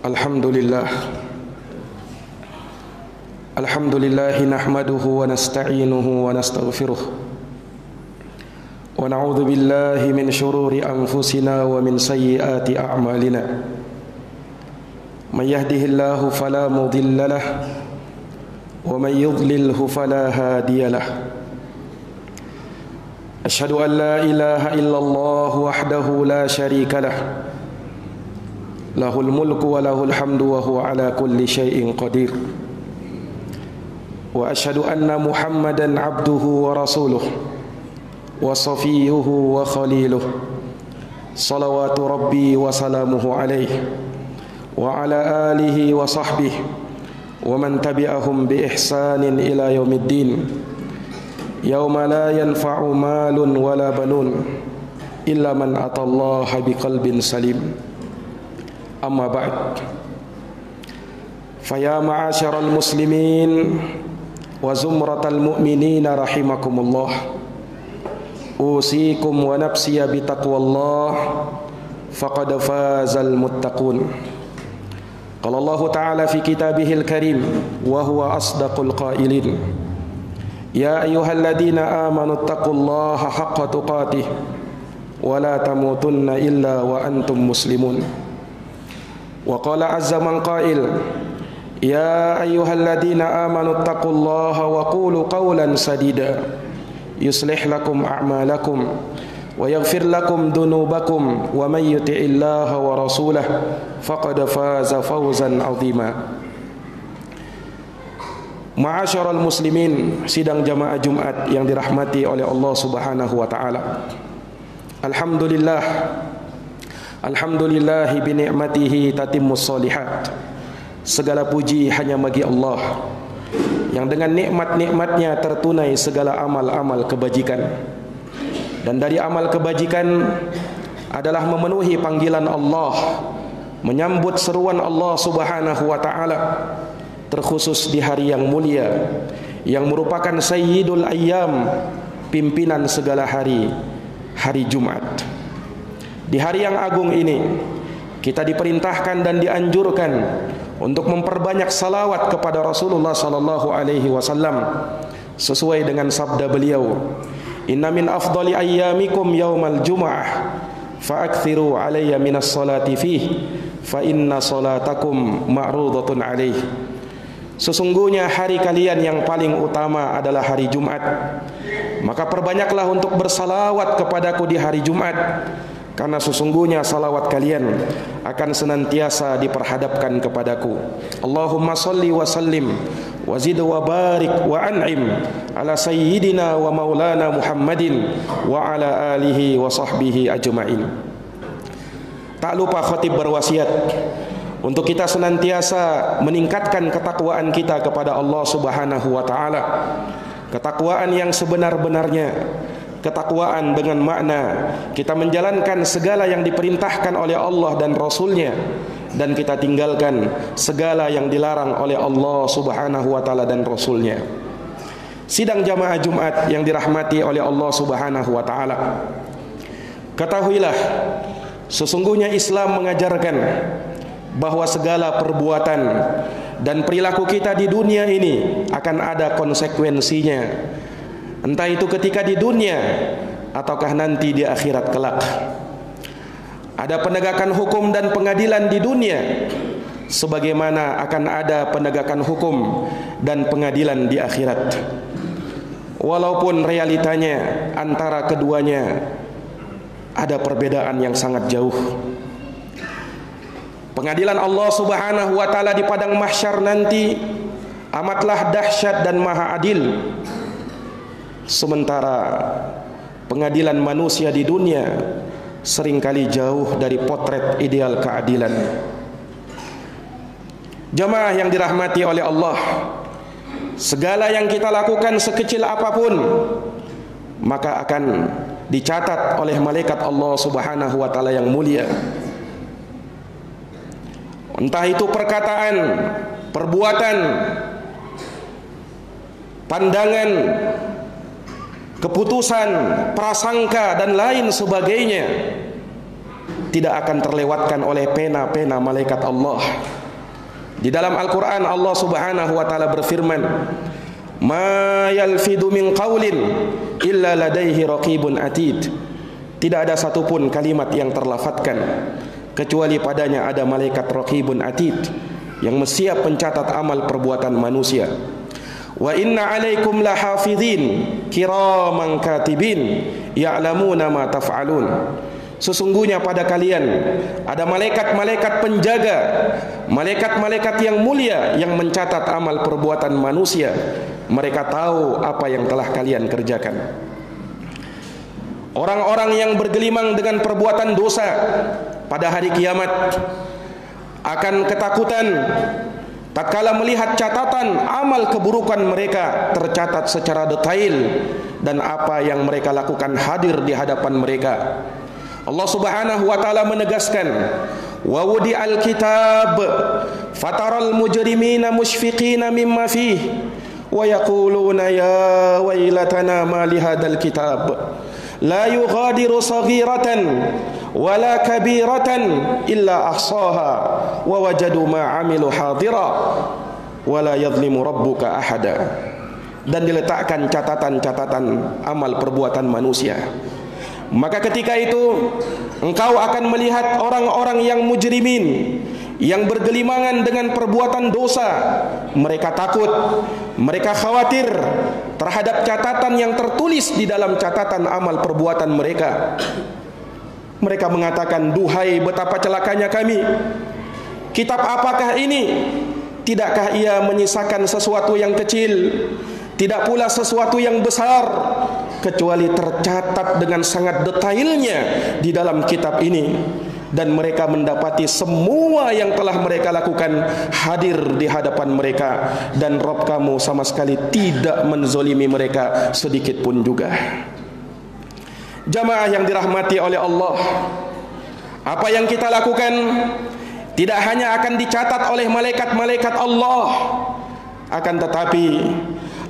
Alhamdulillah. Alhamdulillah nahmaduhu wa nasta'inuhu wa nastaghfiruh. Wa na'udzu billahi min shururi anfusina wa min sayyiati a'malina. May yahdihillahu fala mudilla lahu wa may yudlilhu fala hadiya lahu. Asyhadu an la ilaha illallah wahdahu la syarika lahu. Lahul mulku wa lahul hamdu wa huwa ala kulli syai'in qadir. Wa asyhadu anna Muhammadan abduhu wa rasuluh wa safiyuhu wa khaliluh. Salawatu rabbi wa salamuhu alaihi wa ala alihi wa sahbihi wa man tabi'ahum bi ihsanin ila yaumiddin. Yauma la yanfa'u malun wala banun illa man atallaha biqalbin salim. Amma ba'd. Faya ma'asyaral muslimin wa zumratal mu'minina rahimakumullah. Usikum wa nafsiya bitaqwallah faqad fazal muttaqun. Qala Allah Ta'ala fi kitabihil karim wa huwa asdaqul qailin. Ya ayyuhalladzina amanu taqullaha haqqa tuqatih wa la tamutunna illa wa antum muslimun. Wa qala azza man qail. Ya ayyuhalladzina amanu taqullaha wa qulu qawlan sadida yuslih lakum a'malakum wa yaghfir lakum dunubakum wa may yuti'illaha wa rasulahu faqad faza fawzan 'azima. Ma'asyaral muslimin, sidang jamaah Jumat yang dirahmati oleh Allah Subhanahu wa taala. Alhamdulillah. Alhamdulillahi bi ni'matihi tatimmus shalihat. Segala puji hanya bagi Allah yang dengan nikmat-nikmatnya tertunai segala amal-amal kebajikan. Dan dari amal kebajikan adalah memenuhi panggilan Allah, menyambut seruan Allah Subhanahu wa taala, terkhusus di hari yang mulia yang merupakan sayyidul ayyam, pimpinan segala hari, hari Jumat. Di hari yang agung ini kita diperintahkan dan dianjurkan untuk memperbanyak salawat kepada Rasulullah sallallahu alaihi wasallam sesuai dengan sabda beliau, inna min afdali ayyamikum yaumal jumu'ah fa'akthiru alayya minas salati fihi fa inna salatakum ma'rudatun alaihi. Sesungguhnya hari kalian yang paling utama adalah hari Jumat, maka perbanyaklah untuk bersalawat kepadaku di hari Jumat, karena sesungguhnya salawat kalian akan senantiasa diperhadapkan kepadaku. Allahumma salli wa sallim wa zid wa barik wa an'im ala sayyidina wa maulana Muhammadin wa ala alihi wa sahbihi ajma'in. Tak lupa khatib berwasiat untuk kita senantiasa meningkatkan ketakwaan kita kepada Allah Subhanahu wa taala. Ketakwaan yang sebenar-benarnya, ketakwaan dengan makna kita menjalankan segala yang diperintahkan oleh Allah dan Rasulnya, dan kita tinggalkan segala yang dilarang oleh Allah Subhanahu wa ta'ala dan Rasulnya. Sidang jamaah Jumat yang dirahmati oleh Allah Subhanahu wa ta'ala, ketahuilah sesungguhnya Islam mengajarkan bahwa segala perbuatan dan perilaku kita di dunia ini akan ada konsekuensinya, entah itu ketika di dunia ataukah nanti di akhirat kelak. Ada penegakan hukum dan pengadilan di dunia, sebagaimana akan ada penegakan hukum dan pengadilan di akhirat. Walaupun realitanya antara keduanya ada perbedaan yang sangat jauh. Pengadilan Allah Subhanahu wa taala di padang mahsyar nanti amatlah dahsyat dan maha adil. Sementara pengadilan manusia di dunia seringkali jauh dari potret ideal keadilan. Jamaah yang dirahmati oleh Allah, segala yang kita lakukan sekecil apapun maka akan dicatat oleh malaikat Allah Subhanahu wa taala yang mulia. Entah itu perkataan, perbuatan, pandangan, keputusan, prasangka dan lain sebagainya tidak akan terlewatkan oleh pena-pena malaikat Allah. Di dalam Al-Quran Allah Subhanahu wa ta'ala berfirman, "Ma yalfidu min qawlin illa ladaihi raqibun atid." Tidak ada satupun kalimat yang terlafadzkan kecuali padanya ada malaikat raqibun atid yang siap mencatat amal perbuatan manusia. "Wa inna 'alaikum lahafidhin kiraman katibin ya'lamuna ma taf'alun." Sesungguhnya pada kalian ada malaikat-malaikat penjaga, malaikat-malaikat yang mulia yang mencatat amal perbuatan manusia. Mereka tahu apa yang telah kalian kerjakan. Orang-orang yang bergelimang dengan perbuatan dosa pada hari kiamat akan ketakutan tatkala melihat catatan amal keburukan mereka tercatat secara detail dan apa yang mereka lakukan hadir di hadapan mereka. Allah Subhanahu wa ta'ala menegaskan, "Wa wudi'al kitab fataral mujrimina mushfiqina mimma fihi wa yaquluna ya wailatana ma li hadzal kitab la yughadiru saghiratan wala kabiratan illa ahsaha wa wajadu ma 'amilu hadira wala yadhlimu rabbuka ahada." Dan diletakkan catatan-catatan amal perbuatan manusia. Maka ketika itu engkau akan melihat orang-orang yang mujrimin, yang bergelimangan dengan perbuatan dosa. Mereka takut, mereka khawatir terhadap catatan yang tertulis di dalam catatan amal perbuatan mereka. Mereka mengatakan, "Duhai betapa celakanya kami. Kitab apakah ini? Tidakkah ia menyisakan sesuatu yang kecil, tidak pula sesuatu yang besar, kecuali tercatat dengan sangat detailnya di dalam kitab ini." Dan mereka mendapati semua yang telah mereka lakukan hadir di hadapan mereka, dan Rabb kamu sama sekali tidak menzolimi mereka sedikit pun juga. Jamaah yang dirahmati oleh Allah, apa yang kita lakukan tidak hanya akan dicatat oleh malaikat-malaikat Allah, akan tetapi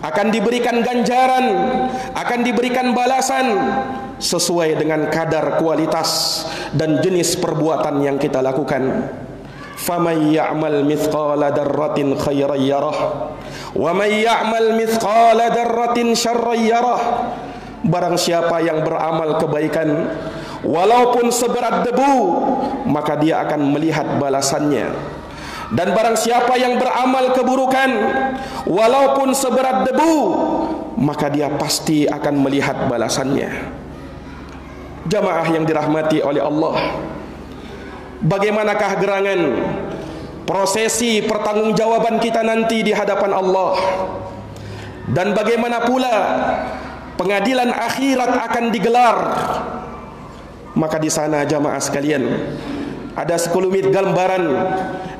akan diberikan ganjaran, akan diberikan balasan sesuai dengan kadar kualitas dan jenis perbuatan yang kita lakukan. "Faman ya'mal mithqala dzarratin khairan yarah wa man ya'mal mithqala dzarratin syarran yarah." Barang siapa yang beramal kebaikan walaupun seberat debu, maka dia akan melihat balasannya. Dan barang siapa yang beramal keburukan walaupun seberat debu, maka dia pasti akan melihat balasannya. Jamaah yang dirahmati oleh Allah, bagaimanakah gerangan prosesi pertanggungjawaban kita nanti di hadapan Allah? Dan bagaimana pula pengadilan akhirat akan digelar? Maka di sana jamaah sekalian, ada sekelumit gambaran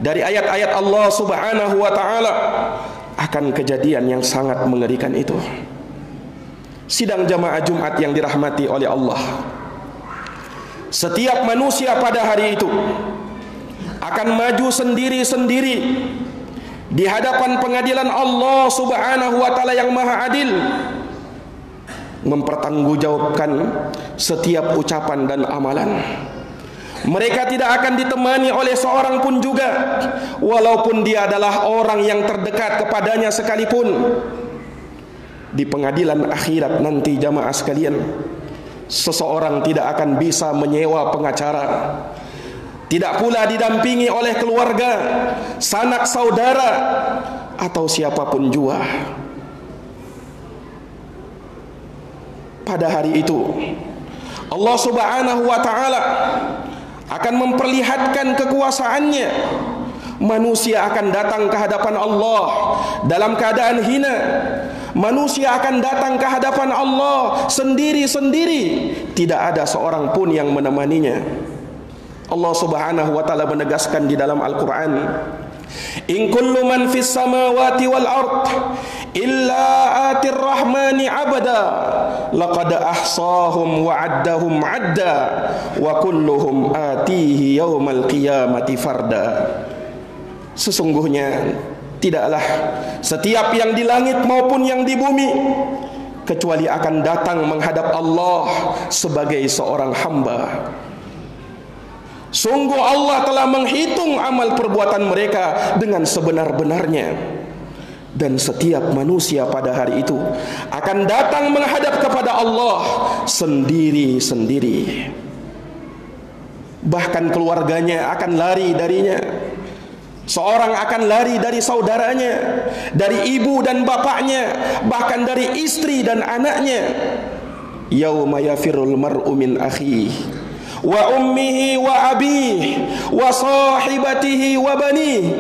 dari ayat-ayat Allah Subhanahu wa ta'ala akan kejadian yang sangat mengerikan itu. Sidang jamaah Jumat yang dirahmati oleh Allah, setiap manusia pada hari itu akan maju sendiri-sendiri di hadapan pengadilan Allah Subhanahu wa ta'ala yang maha adil, mempertanggungjawabkan setiap ucapan dan amalan. Mereka tidak akan ditemani oleh seorang pun juga, walaupun dia adalah orang yang terdekat kepadanya sekalipun. Di pengadilan akhirat nanti jamaah sekalian, seseorang tidak akan bisa menyewa pengacara, tidak pula didampingi oleh keluarga, sanak saudara, atau siapapun jua. Pada hari itu Allah Subhanahu wa ta'ala akan memperlihatkan kekuasaannya. Manusia akan datang ke hadapan Allah dalam keadaan hina. Manusia akan datang ke hadapan Allah sendiri-sendiri, tidak ada seorang pun yang menemaninya. Allah Subhanahu wa ta'ala menegaskan di dalam Al-Quran, "In kullu man fis samawati wal ard illa atir rahmani abada laqad ahsahum wa addahum adda wa kulluhum atihi yaumal qiyamati farda." Sesungguhnya tidaklah setiap yang di langit maupun yang di bumi kecuali akan datang menghadap Allah sebagai seorang hamba. Sungguh Allah telah menghitung amal perbuatan mereka dengan sebenar-benarnya. Dan setiap manusia pada hari itu akan datang menghadap kepada Allah sendiri-sendiri. Bahkan keluarganya akan lari darinya. Seorang akan lari dari saudaranya, dari ibu dan bapaknya, bahkan dari istri dan anaknya. Yauma yafirul mar'u min akhihi wa ummihi wa abihi wa sahibatihi wa banihi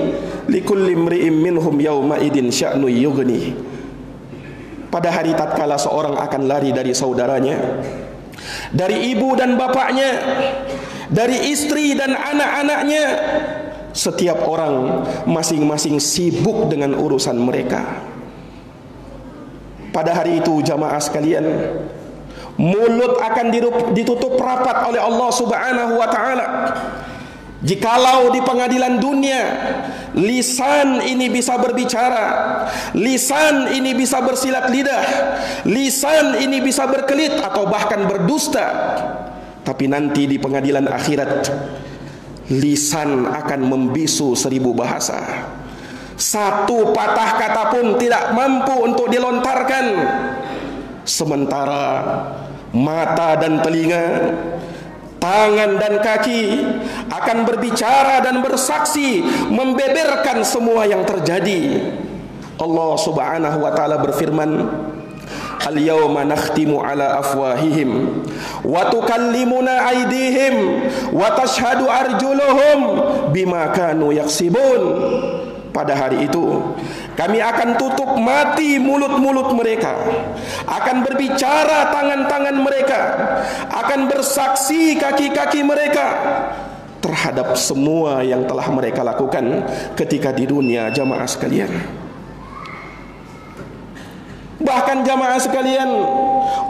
likulli imri'in minhum yawma idin sya'nu yughni. Pada hari tatkala seorang akan lari dari saudaranya, dari ibu dan bapaknya, dari istri dan anak-anaknya, setiap orang masing-masing sibuk dengan urusan mereka. Pada hari itu jamaah sekalian, mulut akan ditutup rapat oleh Allah Subhanahu wa ta'ala. Jikalau di pengadilan dunia lisan ini bisa berbicara, lisan ini bisa bersilat lidah, lisan ini bisa berkelit atau bahkan berdusta, tapi nanti di pengadilan akhirat lisan akan membisu 1000 bahasa. Satu patah kata pun tidak mampu untuk dilontarkan. Sementara mata dan telinga, tangan dan kaki akan berbicara dan bersaksi, membeberkan semua yang terjadi. Allah Subhanahu wa ta'ala berfirman, Al-yawma nakhtimu ala afwahihim wa tukallimuna aydihim wa tashhadu arjuluhum bima kanu yaksibun. Pada hari itu kami akan tutup mati mulut-mulut mereka, akan berbicara tangan-tangan mereka, akan bersaksi kaki-kaki mereka terhadap semua yang telah mereka lakukan ketika di dunia, jamaah sekalian. Bahkan jamaah sekalian,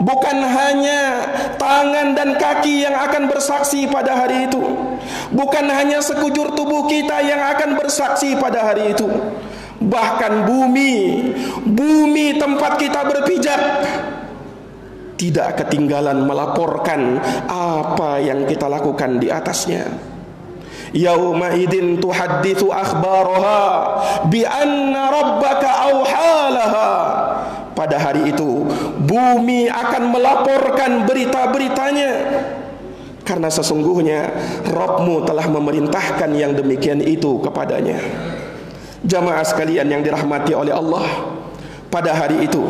bukan hanya tangan dan kaki yang akan bersaksi pada hari itu, bukan hanya sekujur tubuh kita yang akan bersaksi pada hari itu, bahkan bumi tempat kita berpijak tidak ketinggalan melaporkan apa yang kita lakukan di atasnya. Yauma idin tuhadditsu akhbaraha bi anna rabbaka awhalaha. Pada hari itu bumi akan melaporkan berita-beritanya, karena sesungguhnya Rabbmu telah memerintahkan yang demikian itu kepadanya. Jamaah sekalian yang dirahmati oleh Allah, pada hari itu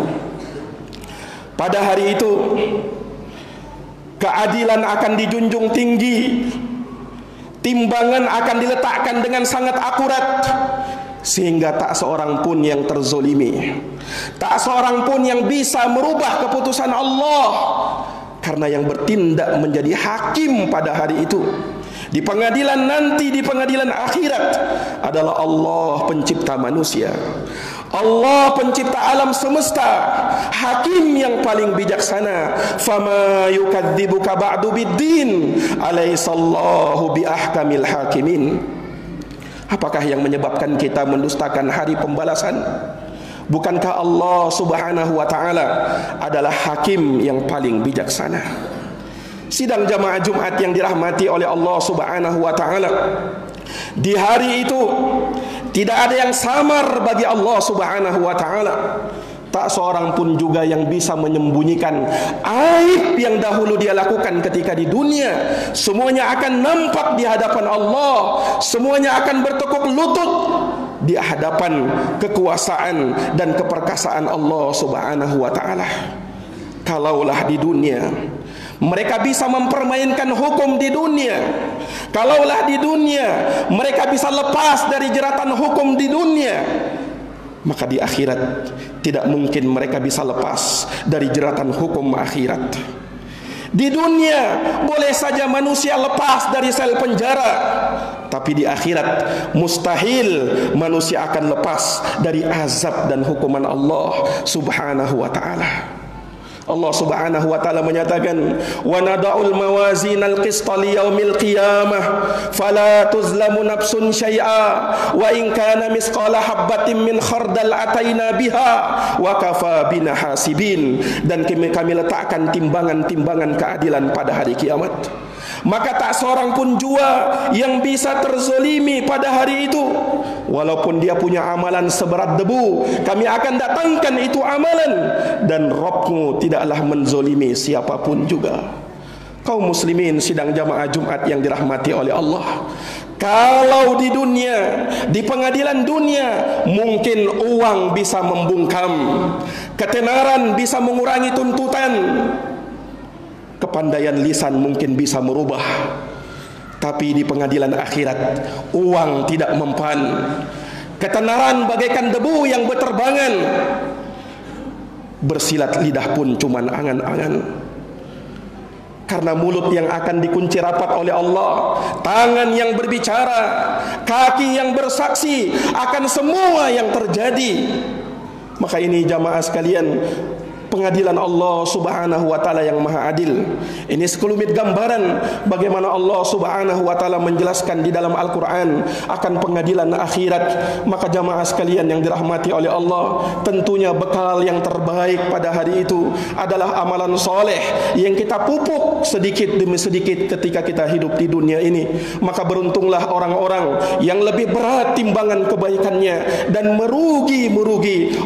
keadilan akan dijunjung tinggi, timbangan akan diletakkan dengan sangat akurat, sehingga tak seorang pun yang terzolimi, tak seorang pun yang bisa merubah keputusan Allah. Karena yang bertindak menjadi hakim pada hari itu, di pengadilan nanti, di pengadilan akhirat, adalah Allah pencipta manusia, Allah pencipta alam semesta, hakim yang paling bijaksana. Fama yukadzibuka ba'du biddin, alaihissallahu biahkamil hakimin. Apakah yang menyebabkan kita mendustakan hari pembalasan? Bukankah Allah Subhanahu wa ta'ala adalah hakim yang paling bijaksana? Sidang jamaah Jumat yang dirahmati oleh Allah Subhanahu wa ta'ala, di hari itu tidak ada yang samar bagi Allah Subhanahu wa ta'ala. Tak seorang pun juga yang bisa menyembunyikan aib yang dahulu dia lakukan ketika di dunia. Semuanya akan nampak di hadapan Allah, semuanya akan bertekuk lutut di hadapan kekuasaan dan keperkasaan Allah Subhanahu wa ta'ala. Kalaulah di dunia mereka bisa mempermainkan hukum di dunia, kalaulah di dunia mereka bisa lepas dari jeratan hukum di dunia, maka di akhirat tidak mungkin mereka bisa lepas dari jeratan hukum akhirat. Di dunia boleh saja manusia lepas dari sel penjara, tapi di akhirat mustahil manusia akan lepas dari azab dan hukuman Allah Subhanahu wa ta'ala. Allah Subhanahu wa ta'ala menyatakan, wa nada'ul mawazinal qista liyaumil qiyamah fala tuzlamu nafsun syai'a wa in kana misqala habbatin min khardal ataina biha wa kafa bina hasibin. Dan kami letakkan timbangan-timbangan keadilan pada hari kiamat. maka tak seorang pun jua yang bisa terzolimi pada hari itu. Walaupun dia punya amalan seberat debu, kami akan datangkan itu amalan, dan Rabbmu tidaklah menzolimi siapapun juga. Kaum muslimin sidang jamaah Jumat yang dirahmati oleh Allah, kalau di dunia, di pengadilan dunia, mungkin uang bisa membungkam, ketenaran bisa mengurangi tuntutan, kepandaian lisan mungkin bisa merubah. Tapi di pengadilan akhirat, uang tidak mempan, ketenaran bagaikan debu yang berterbangan, bersilat lidah pun cuman angan-angan. Karena mulut yang akan dikunci rapat oleh Allah, tangan yang berbicara, kaki yang bersaksi akan semua yang terjadi. Maka ini jamaah sekalian, pengadilan Allah subhanahu wa ta'ala yang maha adil. Ini sekelumit gambaran bagaimana Allah subhanahu wa ta'ala menjelaskan di dalam Al-Quran akan pengadilan akhirat. Maka jamaah sekalian yang dirahmati oleh Allah, tentunya bekal yang terbaik pada hari itu adalah amalan soleh yang kita pupuk sedikit demi sedikit ketika kita hidup di dunia ini. Maka beruntunglah orang-orang yang lebih berat timbangan kebaikannya, dan merugi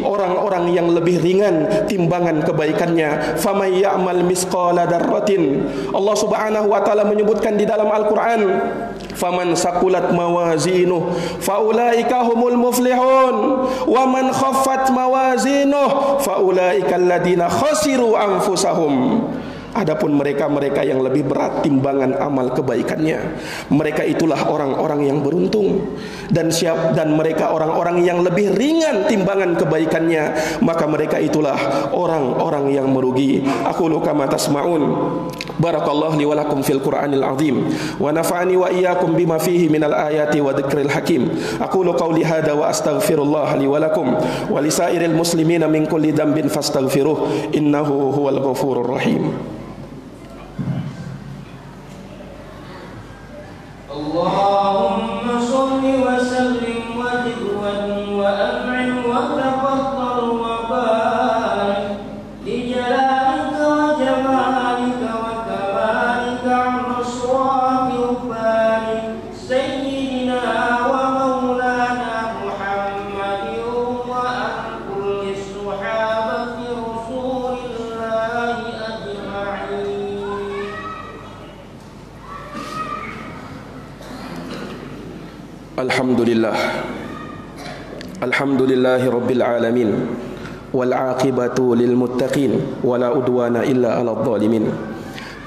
orang-orang yang lebih ringan timbangan kebaikannya. Faman ya'mal misqala darratin, Allah subhanahu wa ta'ala menyebutkan di dalam Al-Quran, faman saqulat mawazinuh faulaika humul muflihun, wa man khaffat mawazinuh faulaika alladina khasiru anfusahum. Adapun mereka-mereka yang lebih berat timbangan amal kebaikannya, mereka itulah orang-orang yang beruntung. Dan mereka orang-orang yang lebih ringan timbangan kebaikannya, maka mereka itulah orang-orang yang merugi. Aqulu kama tasma'un. Barakallahu li wa lakum fil Qur'anil azim, wa nafa'ani wa iyyakum bima fihi minal ayati wa dzikril hakim. Aqulu qawli hadza wa astaghfirullah li wa lakum wa lisairil muslimina min kulli dhanbin fastaghfiruh, innahu huwal ghafurur rahim. Allahumma shalli wa sallim wa zid wa an'im wa tafaddal wa barik li jalalika wa jamalika wa kamalika amma suwabi barik sayyidina wa maulana Muhammadin wa an kulli sahabati rasulillahi ajma'in. Alhamdulillahi rabbil alamin, wal aqibatu lil muttaqin, wala udwana illa 'alal zalimin.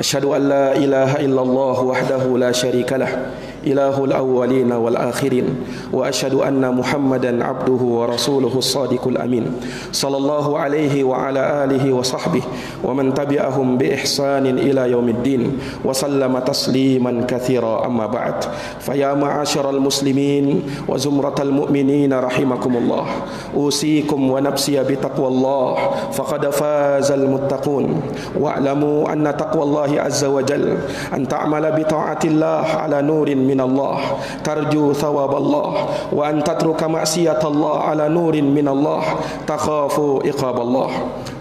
Asyhadu an la ilaha illallah wahdahu la syarikalah, ilahul awwalin wal akhirin, wa asyhadu anna Muhammadan abduhu wa rasuluhu shadiqul amin, sallallahu alaihi wa ala alihi wa sahbihi wa man tabi'ahum bi ihsanin ila yaumiddin, wa sallama tasliman katsira. Amma ba'd, fa ya ma'asyiral muslimin wa zumratal mu'minin rahimakumullah, usikum wa nafsi bi taqwallah, faqad fazal muttaqun. Wa'lamu anna taqwallahi azza wa jalla an ta'mala bi ta'atillah ala nurin min Allah tarju thawab Allah, wa an tatruka ma'siyat Allah ala nurin min Allah takhafu iqab Allah.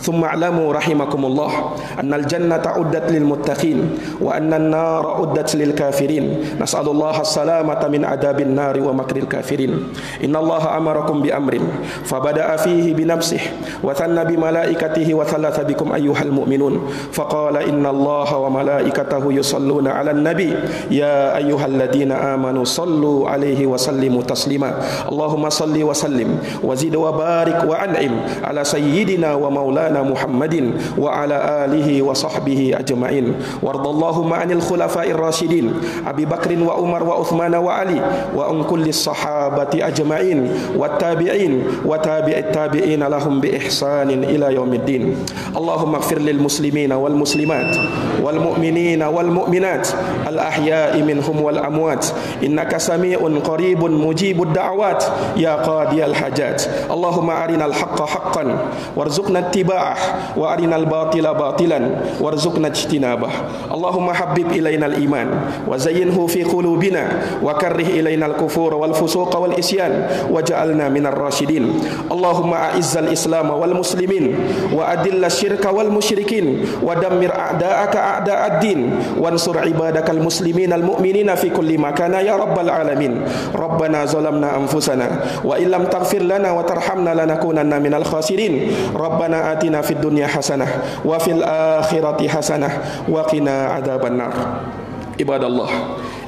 Thumma a'lamu rahimakumullah anna al-jannata uddat lil muttaqin wa anna an-nara uddat lil kafirin. Nas'alullaha as-salamata min adabin nari wa makril kafirin. Innallaha amarakum bi amrin fabada'a fihi bi nafsihi wa thanna bi malaikatihi wa thalatha bikum ayyuhal mu'minun, faqala innallaha wa malaikatahu yusalluna 'alan nabi ya ayyuhalladzina amanu sallu 'alaihi wa sallimu taslima. Allahumma salli wa sallim wa zid wa barik wa an'im ala sayyidina wa maulana Muhammadin wa ala alihi wa sahbihi ajma'in. Wardallahumma 'anil khulafa'ir rasyidin Abi Bakrin wa Umar wa Uthman wa Ali wa an kullis sahabati ajma'in wat tabi'in wa tabi'it tabi'in lahum bi ihsanin ila yaumiddin. Allahumma ighfir lil muslimina wal muslimat wal mu'minina wal mu'minat al ahya'i minhum wal amwat amwat innaka sami'un qaribun mujibud da'awat ya qadiyal hajat. Allahumma arinal haqqa haqqan warzuqna ittiba'ah wa arinal batila batilan warzuqna ijtinabah. Allahumma habbib ilainal iman wa zayyinhu fi qulubina wa karrih ilainal kufur wal fusuqa wal isyan waj'alna minar rasyidin. Allahumma a'izzal islam wal muslimin wa adilla syirka wal musyrikin wa dammir a'da'aka a'da'ad din wansur ibadakal muslimin al mu'minina fi kulli makana ya rabbal alamin. Rabbana zalamna anfusana wa illam taghfir lana wa tarhamna lanakunanna minal khasirin. Rabbana atina fid dunya hasanah wa fil akhirati hasanah wa qina adzabannar. Ibadallah,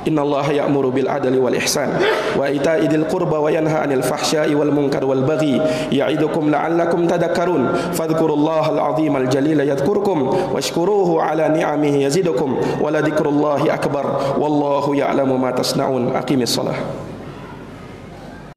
innallaha ya'muru bil adli wal ihsan wa ita'i dzil qurba wa yanha 'anil fahsya'i wal munkar wal baghi ya'idukum la'allakum tadhakkarun. Fadhkurullahal 'azimal jalila yadhkurkum washkuruhu 'ala ni'amihi yazidukum wa la dzikrullahi akbar wallahu ya'lamu ma tasna'un. Aqimis shalah.